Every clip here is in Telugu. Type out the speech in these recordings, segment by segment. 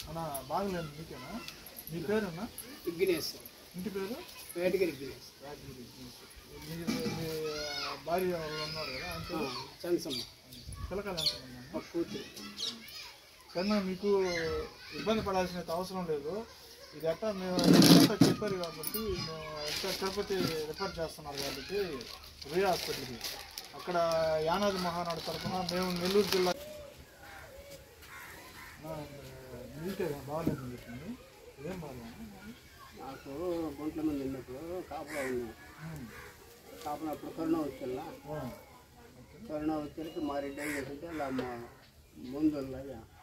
అన్న బాగలేదు మీకేనా? మీ పేరున్నా? విఘ్నేష్. ఇంటి పేరు? వేటగిరి విఘ్నేష్. మీ భార్య ఉన్నారు కదా అంటే చందసమ్మ. పిల్లకాయలు ఎంత ఒక కూతురు. కన్నా మీకు ఇబ్బంది పడాల్సిన అవసరం లేదు. ఇది ఎట్లా మేము చెప్పారు కాబట్టి మేము ఎట్లా తిరుపతి రిఫర్ చేస్తున్నారు కాబట్టి రియా హాస్పిటల్కి అక్కడ యానాది మహానాడు తరఫున మేము నెల్లూరు జిల్లా మీకే బాగాలేదు చెప్పింది. ఏం బాగాలేదు? నాకు గుంట్ల మంది ఉన్నప్పుడు కాపులో ఉన్నాను. కాపులో అప్పుడు కరోనా వచ్చేలా కరోనా వచ్చేసరికి మా రెడ్డి ఏం చేస్తుంటే అలా మా ముందు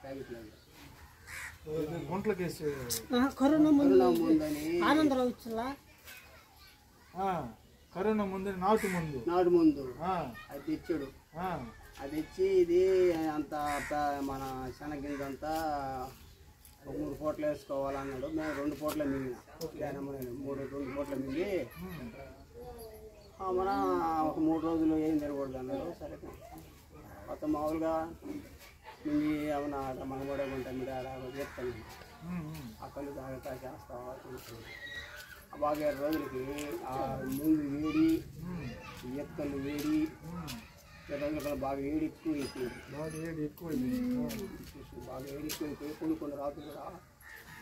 ప్యాకెట్లు గుంట్లకేసి కరోనా ముందని ఆనందరావు వచ్చేలా కరోనా ముందు నాటు ముందు అది తెచ్చాడు. అది ఇచ్చి ఇది అంత మన శనగింజంతా 3 పూటలు వేసుకోవాలన్నాడు. మేము 2 పూటలు మింగిన 2 పూటలు మింగి మన ఒక 3 రోజులు ఏం తిరగకూడదు అన్నాడు. సరే మొత్తం మామూలుగా మింగి అవునా మన కూడా ఉంటాం మీరు చెప్తాను. ఆ కళ్ళు తాగుతా చేస్తావా బాగా 7 రోజులకి ఆ ముందు వేడి ఎక్కలు వేడి 7 రోజులు బాగా వేడి ఎక్కువైపోయింది. బాగా వేడి ఎక్కువైపోయి కొన్ని రాత్రులు కూడా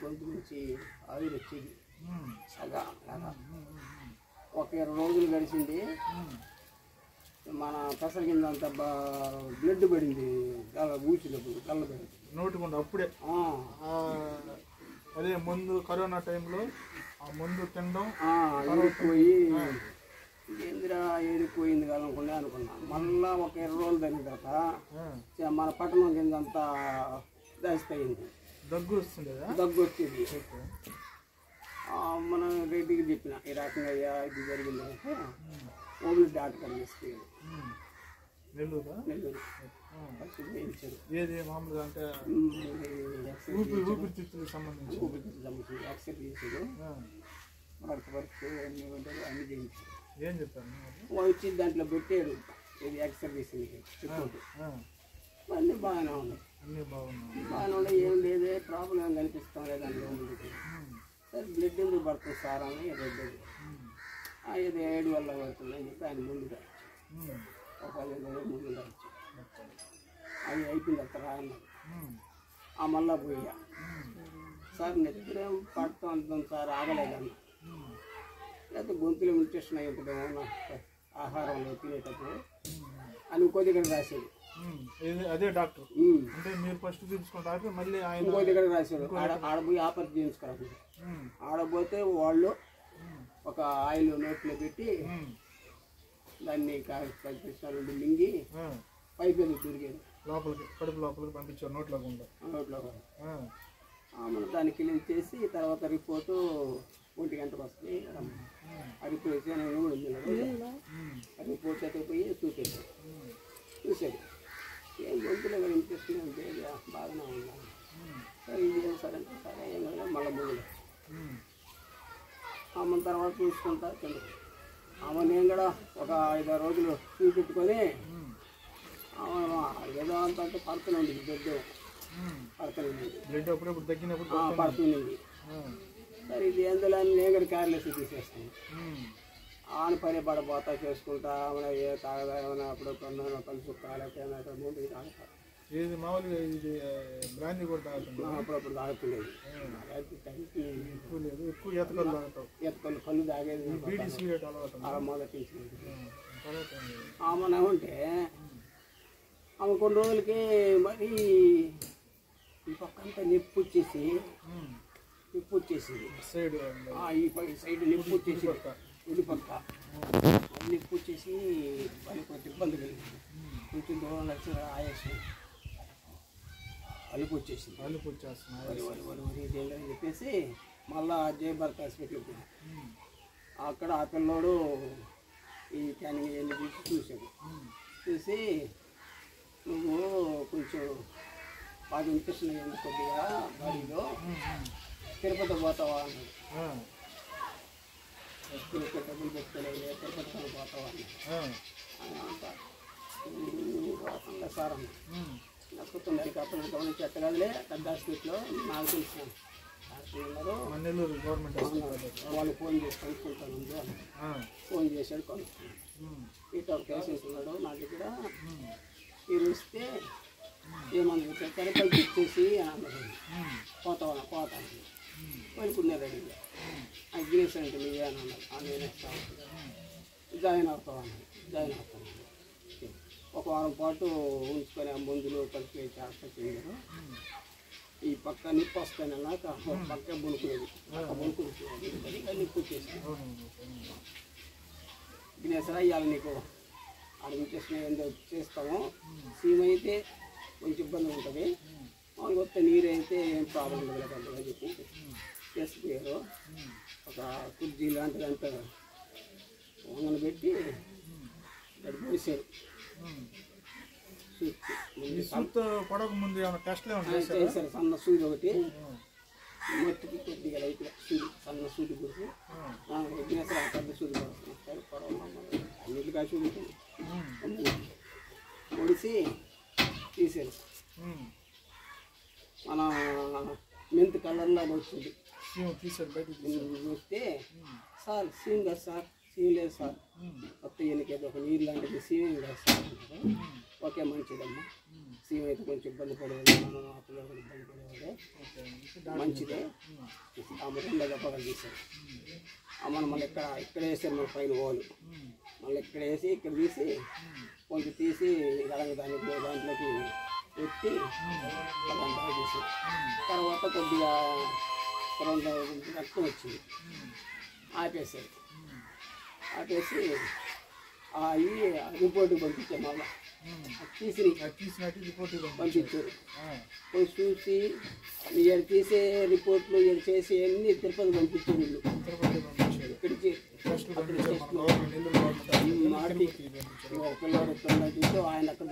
గొంతు నుంచి ఆవిరి వచ్చేది. సగా ఒక 20 రోజులు గడిచింది. మన పెసర కింద అంతా బ్లడ్ పడింది. ఊచినప్పుడు కళ్ళ పడింది నోటుకుండా అప్పుడే. అదే ముందు కరోనా టైంలో ఆ ముందు తినడం ఏడిపోయి ఏందిరా ఏడిపోయింది కదనుకునే అనుకున్నా. మళ్ళా ఒక 20 రోజులు తగ్గిన తర్వాత మన పట్టణం కింద అంతా దాచిపోయింది. దగ్గు వస్తుంది. మన రెడ్డికి చెప్పిన ఈ రకంగా ఇది జరిగిందంటే ఓన్లీ డాక్టర్ తీసుకెళ్ళి నెల్లూరు ఏది మామూలుగా అంటే ఊపిరితిత్తులకు సంబంధించి యాక్సెప్ట్ చేసాడు. వర్క్ అన్ని చేయించాడు. ఏం చెప్పారు? వచ్చి దాంట్లో పెట్టాడు ఇది యాక్సెప్ట్ చేసింది రిపోర్ట్. అన్నీ బాగానే ఉన్నాయి. బాగానే ఉన్నాయి. ఏం లేదే ప్రాబ్లం ఏం కనిపిస్తాం లేదు దాంట్లో ముందుకు. సరే బ్లడ్ ఎందుకు పడుతుంది సార్ అని రెడ్డి ఇది 7 వల్ల పడుతుందని చెప్పి ఆయన ముందుగా ఒక 15 రోజులు ముందుగా వచ్చాడు. అది అయిపోయింది అక్కడ రాయన్నారు. మళ్ళా పోయా సార్ నిద్రేం పడుతూ అంటుంది సార్ ఆగలేదన్న. లేకపోతే గొంతులో ఇన్ఫెక్షన్ అయి ఉంటుందేమో ఆహారంలో తినేటప్పుడు అని ఇంకో దగ్గర రాశాడు. అదే డాక్టర్ అంటే మీరు ఫస్ట్ చూపించుకుంటారు మళ్ళీ ఆయన ఇంకో దగ్గర రాశాడు. ఆడపోయి ఆపరేట్ చేయించుకోవాలి. ఆడపోతే వాళ్ళు ఒక ఆయిల్ నోట్లో పెట్టి దాన్ని నుండి మింగి పైపు తిరిగాడు లోపలికి కడుపు లోపలికి పంపించారు నోట్లోకి. మనం దాన్ని క్లీన్ చేసి తర్వాత రిపోర్టు 1 గంటకు వస్తుంది. ఆ రిపోర్ట్ నేను కూడా ఆ రిపోర్ట్ అయితే పోయి చూసాడు. ఏం గొంతులో ఇంట్రెస్టింగ్ అంటే బాగానే ఉన్నా. సరే ఇది ఏం సరే అంటే సరే ఏం కదా మళ్ళీ ముందు మన తర్వాత చూసుకుంటా కింద నేను కూడా ఒక 5-6 రోజులు చూపెట్టుకొని ఏదో అంత పడుతుంది బ్లడ్ అప్పుడప్పుడు తగ్గినప్పుడు పడుతుంది. సరే ఇది ఎందులో నేను కూడా కేర్లెస్ తీసేస్తాను. ఆన పని పడబోతా చేసుకుంటా ఏ తాగదా ఏమైనా అప్పుడు కలుసు కాలేకపోయినా ముందు తాగుతా. ఇది మామూలుగా ఇది బ్రాండీ కూడా తాగుతుంది. అప్పుడప్పుడు తాగుతుండేది. ఎక్కువ ఎత్తకలు తాగుతాం. ఎత్తకలు కళ్ళు తాగేది అలా మొదటి ఆమె ఉంటే ఆమె కొన్ని రోజులకి మరి ఈ పక్కంతా నొప్పి వచ్చేసింది. ఈ సైడ్ నొప్పి వచ్చేసి ఉడి పక్క నొప్పి వచ్చేసి మరి కొంచెం ఇబ్బంది కలిగింది. కొంచెం దూరం వచ్చి ఆయాసం అలుపు వచ్చేసింది. అని చెప్పేసి మళ్ళా జయభారత్ హాస్పిటల్కి పోయి అక్కడ ఆ పిల్లోడు ఈ క్యానింగ్ ఇవన్నీ తీసి చూసి నువ్వు కొంచెం బాగా ఇన్ఫెక్షన్ అయ్యింది కొద్దిగా బాడీలో తిరుపతి పోతావా అన్నాడు. డబ్బులు పెట్టుకోలేదు తిరుపతి పోతావా అన్నాడు. సార్ అన్నాడు. నక్కుతుంది హెలికాప్టర్ గమనించి ఎట్టగదిలే పెద్ద హాస్పిటల్లో నాకు తెలిసినాను డాక్టర్ ఉన్నారు నెల్లూరు గవర్నమెంట్ వాళ్ళు ఫోన్ చేసి కనుక్కుంటాను ఫోన్ చేశాడు కనుక్కున్నాను ఇటు ఒక పేషెంట్ ఉన్నాడు నా దగ్గర మీరు వస్తే ఏమన్నా చెప్పారు పైకి ఇచ్చేసి అన్నారు పోతాను వెళ్ళుకున్నారు అడిగి గిరీష్ అంటే నువ్వే అని అన్నారు నేను వస్తాను జాయిన్ అవుతాను ఒక వారం పాటు ఉంచుకొని ఆ మందులు కలిపి చేస్తారు ఈ పక్క నిప్పు వస్తాను అన్నాక పక్క బుణుకునేది బుణుకునేది నిప్పు వచ్చేసాను గినేసరా ఇవాళ నీకు అడ్మిటేషన్ ఏందో చేస్తాము సీమ్ అయితే కొంచెం ఇబ్బంది ఉంటుంది మామూలుగా వస్తే నీరు అయితే ఏం ప్రాబ్లం ఉండదు కదా అని చెప్పి చేసుకుపోయారు ఒక కుర్జీ లాంటిది అంతా వంగన పెట్టి పోసారు పడక ముందు చేశారు సన్న సూది ఒకటి మొత్తికి కొద్దిగా లైట్గా సూది సన్న సూది కొడుకు విఘ్నేశ్వర పెద్ద సూది పడుతుంది పడవ అన్నిటిగా సూది పొడిసి తీసారు మన మెంత్ కలర్లాగా వచ్చింది వస్తే సార్ సీమ్ కదా సార్ సీమ్ లేదు సార్ మొత్తం ఎన్నికైతే ఒక నీరు లాంటిది సీమ్ లేదు సార్ అంటారు ఓకే మంచిదమ్మా సీమ్ అయితే కొంచెం ఇబ్బంది పడేది మనం ఆ పిల్లలు ఇబ్బంది పడేవాళ్ళే మంచిదే ఆ మొత్తంలో చెప్పగలు తీశారు మనం మళ్ళీ ఇక్కడ వేసారు మన పైన ఓలు మళ్ళీ ఇక్కడ వేసి ఇక్కడ తీసి కొంచెం తీసి గడంగా దాంట్లోకి పెట్టి దాంట్లో తీసి తర్వాత కొద్దిగా రక్తం వచ్చింది ఆపేసారు ఆపేసి అవి రిపోర్ట్కి పంపించాం మళ్ళీ తీసినట్టు రిపోర్ట్ పంపించారు పోయి చూసి మీరు తీసే రిపోర్ట్లు మీరు చేసి అన్నీ తిరుపతి పంపించారు వీళ్ళు ఇక్కడికి పిల్లవాడు ఆయన అక్కడ